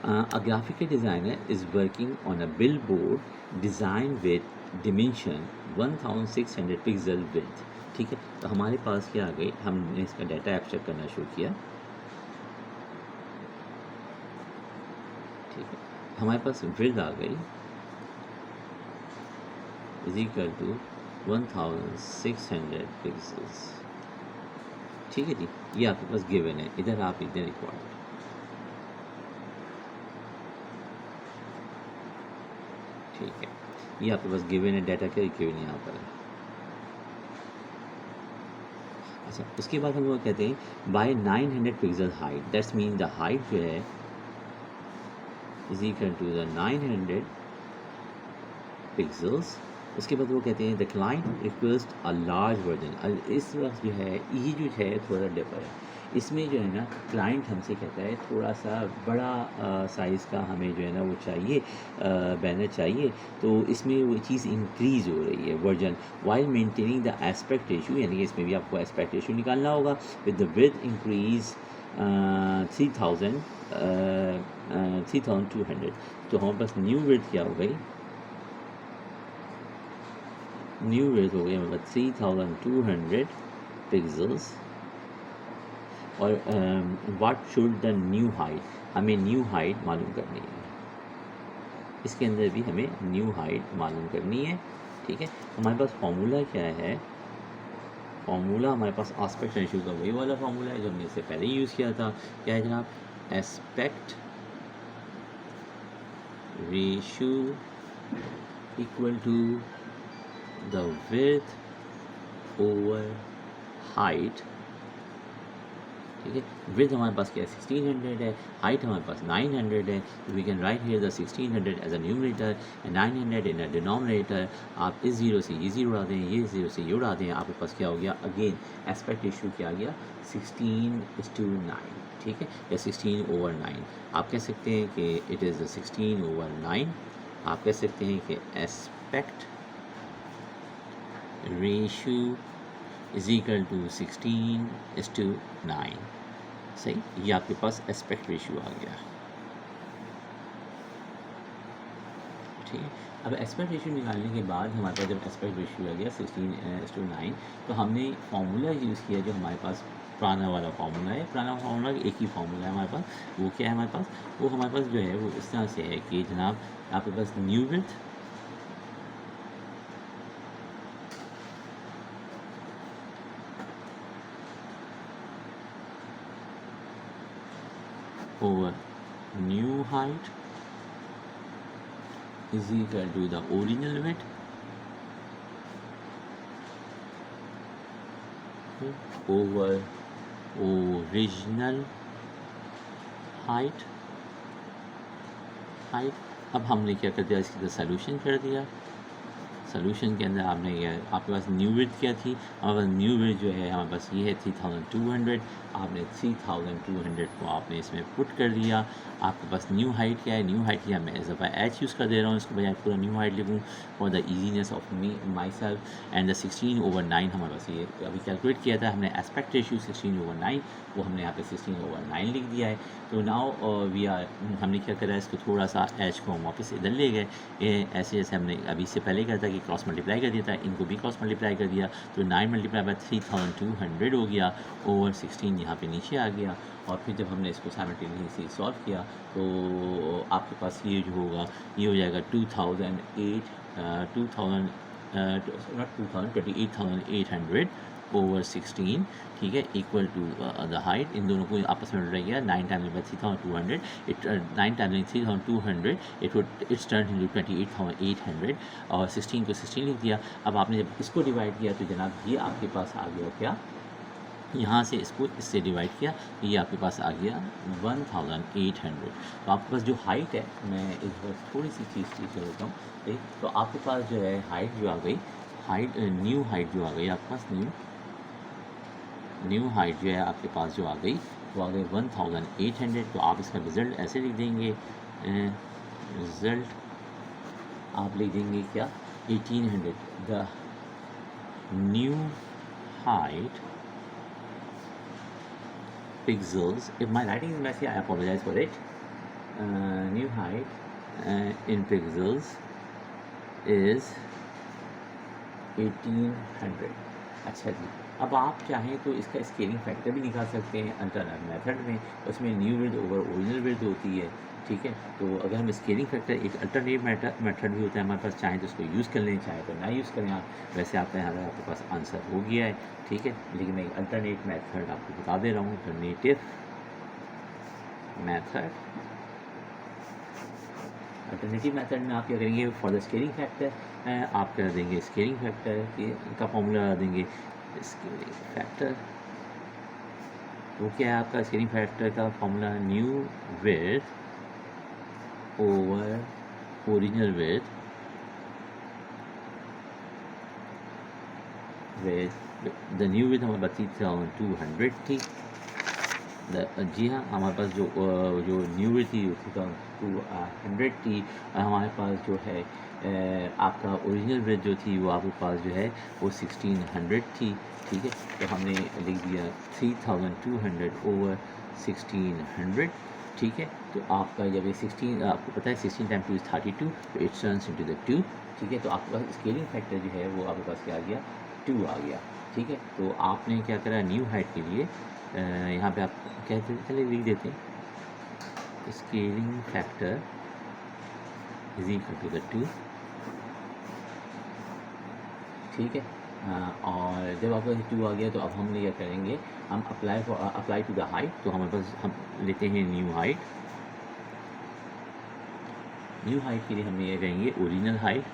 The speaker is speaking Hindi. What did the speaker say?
A graphical designer is working on a billboard designed with dimension 1600 pixel width. ठीक है, तो हमारे पास क्या आ गई, हमने इसका डाटा एब्स्ट्रैक्ट करना शुरू किया। ठीक है, हमारे पास विड्थ आ गई इज इक्वल टू 1600 पिक्सल्स। ठीक है जी, ये आपके पास गिवन है, इधर आप इधर रिक्वायर्ड। ठीक है, ये आपके पास गिवन है, डाटा क्या गिवन यहाँ पर है। अच्छा, उसके बाद हम लोग कहते हैं by 900 pixel height, that's mean the height जो है is equal to the 900 pixels. उसके बाद वो कहते हैं the client request a large version. इस वक्त जो है ये जो है थोड़ा डिफर है, इसमें जो है ना क्लाइंट हमसे कहता है थोड़ा सा बड़ा साइज़ का हमें जो है ना वो चाहिए, बैनर चाहिए। तो इसमें वो चीज़ इंक्रीज़ हो रही है version, while maintaining the aspect ratio, यानी कि इसमें भी आपको एस्पेक्ट रेशियो निकालना होगा विद द विड्थ इंक्रीज 3200। तो हमारे पास न्यू विड्थ क्या हो गई, न्यू विड्थ हो गई हमारे पास 3200 पिक्सल्स। और what should the new height, हमें न्यू हाइट मालूम करनी है, इसके अंदर भी हमें न्यू हाइट मालूम करनी है। ठीक है, हमारे पास फॉर्मूला क्या है, फॉर्मूला हमारे पास एस्पेक्ट रेशियो का वही वाला फॉर्मूला है जो हमने इससे पहले ही यूज़ किया था। क्या है जनाब, aspect ratio equal to the width over height. ठीक है, विड्थ हमारे पास क्या है 1600 है, हाइट हमारे पास 900 है। We can write here the 1600 as a numerator and 900 in a denominator. आप इस जीरो से ये जीरो उड़ा दें, ये जीरो से ये उड़ा दें, आपके पास क्या हो गया, अगेन एस्पेक्ट रेशियो क्या आ गया 16:9। ठीक है, या 16/9 आप कह सकते हैं कि इट इज़ 16/9। आप कह सकते हैं कि aspect ratio is equal to 16:9। सही, ये आपके पास एस्पेक्ट रेशियो आ गया। ठीक है, अब एस्पेक्ट रेशियो निकालने के बाद हमारे पास जब एस्पेक्ट रेशियो आ गया 16:9, तो हमने फार्मूला यूज़ किया जो हमारे पास पुराना वाला फार्मूला है। पुराना फार्मूला एक ही फार्मूला है हमारे पास, वो क्या है हमारे पास, वो हमारे पास जो है वो इस तरह से है कि जनाब आपके पास new width over new height is equal to the original width over original height। अब हमने क्या कर दिया, इसकी सोल्यूशन कर दिया। सोल्यूशन के अंदर आपने क्या, आपके पास न्यू विड्थ क्या थी, हमारे पास न्यू विड्थ जो है हमारे पास ये है 3200। आपने 3200 को आपने इसमें पुट कर दिया। आपके पास न्यू हाइट क्या है, न्यू हाइट या मैं एज एच यूज़ कर दे रहा हूँ, इसको बजाय पूरा न्यू हाइट लिखूँ for the easiness of me my self. And the 16/9 हमारे पास ये अभी कैलकुलेट किया था हमने, एस्पेक्ट रेशियो 16/9, वो हमने यहाँ पे 16/9 लिख दिया है। तो नाउ वी आर, हमने क्या करा है, इसको थोड़ा सा एच को हम वापस इधर ले गए, ऐसे जैसे हमने अभी से पहले कहा था कि क्रॉस मल्टीप्लाई कर दिया था, इनको भी क्रॉस मल्टीप्लाई कर दिया, तो 9 मल्टीप्लाई बाय 3200 हो गया, ओवर 16 यहाँ पे नीचे आ गया। और फिर जब हमने इसको साइमल्टेनियसली सॉल्व किया तो आपके पास ये जो होगा ये हो जाएगा 28,800 ओवर 16। ठीक है, इक्वल टू द हाइट, इन दोनों को आपस में रह गया 9 times bye 3200, it 9 times 3200 it's turn into 28,800 और 16 को 16 लिख दिया। अब आपने जब इसको डिवाइड किया तो जनाब ये आपके पास आ गया क्या, यहाँ से इसको इससे डिवाइड किया तो ये आपके पास आ गया 1800। तो आपके पास जो हाइट है, मैं इस वक्त थोड़ी सी चीज़ कर देता हूँ, ठीक। तो आपके पास जो है हाइट जो आ गई, हाइट न्यू हाइट जो आ गई आपके पास, न्यू हाइट जो है आपके पास जो आ गई वो आ गई 1800। तो आप इसका रिज़ल्ट ऐसे लिख देंगे, रिज़ल्ट आप लिख देंगे क्या 1800, the new height pixels, if my writing is messy I apologize for it, new height in pixels is 1800। अच्छा जी, अब आप चाहें तो इसका स्केलिंग फैक्टर भी निकाल सकते हैं अल्टरनेट मेथड में, उसमें new width over original width होती है, ठीक है। तो अगर हम स्केलिंग फैक्टर, एक अल्टरनेट मेथड भी होता है हमारे पास, चाहें तो उसको यूज़ कर लें, चाहे तो ना यूज़ करें आप। वैसे आपका यहाँ आपके पास आंसर हो गया है, ठीक है, लेकिन मैं एक अल्टरनेट मेथड आपको बता दे रहा हूँ। अल्टरनेटिव मेथड में आप क्या करेंगे, फॉर द स्केलिंग फैक्टर आप कर देंगे स्केलिंग फैक्टर का फॉर्मूला देंगे। स्केलिंग फैक्टर वो क्या है आपका, स्केलिंग फैक्टर का formula new width over original width with the new width हमारे पास 3200 थी। जी हाँ, हमारे पास जो न्यू विड्थ थी 3200 थी। हमारे पास जो है आपका ओरिजिनल विड्थ जो थी वो आपके पास जो है वो 1600 थी, ठीक है। तो हमने लिख दिया 3200 ओवर 1600, ठीक है। तो आपका जब ये 16, आपको पता है 16 टाइम 2 इज़ 32, तो इट टर्न्स इनटू द 2, ठीक है। तो आपके पास स्केलिंग फैक्टर जो है वो आपके पास क्या आ गया, 2 आ गया, ठीक है। तो आपने क्या करा, न्यू हाइट के लिए यहाँ पे आप कहते चले लिख देते हैं scaling factor is equal to the 2, ठीक है। और जब आपका 2 आ गया तो अब हम क्या करेंगे, हम अप्लाई टू द हाइट। तो हमारे पास हम लेते हैं न्यू हाइट। न्यू हाइट के लिए हम ये कहेंगे ओरिजिनल हाइट